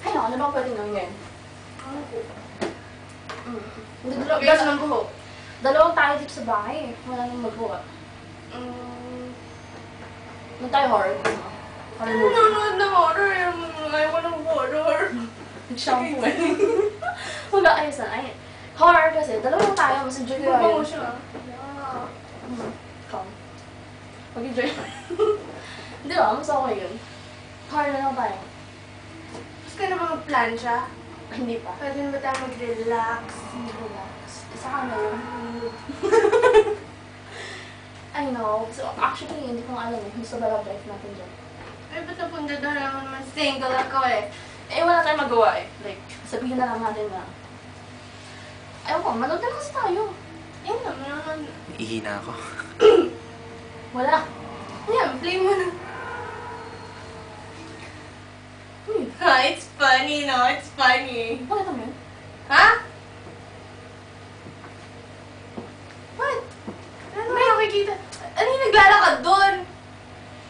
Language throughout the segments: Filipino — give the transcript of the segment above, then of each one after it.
Ay, ano bang pwedeng gawin ngayon? Bigas ng buhok. Dalawang tayo dito sa bahay. Wala nang magbuka. Nung tayo horror. Horror movie. Nanonood ng horror. Ayaw ng horror. Nag-shampoo eh. Mag-aayos na. Ay, horror kasi. Dalawang tayo. Mas enjoy ko Mabango yun. siya. Calm. Mag-enjoy. Di ba? Mas okay yun. Horror na lang tayo. Gusto ka na mga plancha? Hindi pa. Pwede na ba tayo mag-relax? Relax. Isa ka na yun. I know. So, actually, hindi ko alam eh. Gusto ba love life natin dyan? Ay, ba't napunta doon naman single ako eh? Eh, wala tayong magawa eh. Like, sabihin na lang natin na, ayaw ko, manood na lang kasi tayo. Yan naman. Ihina ako. Wala. Yan, play mo na. Uy, Ha, it's funny, no? It's funny. bakit naman yun? Ha? What? Ano may nakikita? Ano yung naglalakad doon?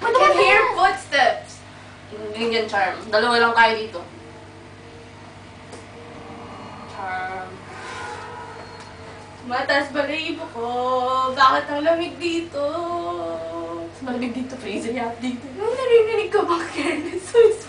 I can hear footsteps. Hindi yan, Charm. Dalawa lang tayo dito. Charm. Mataas balahibo ko. Bakit ang lamig dito? Mas malamig dito, crazy hot dito. Nung naririnig ko bang careless?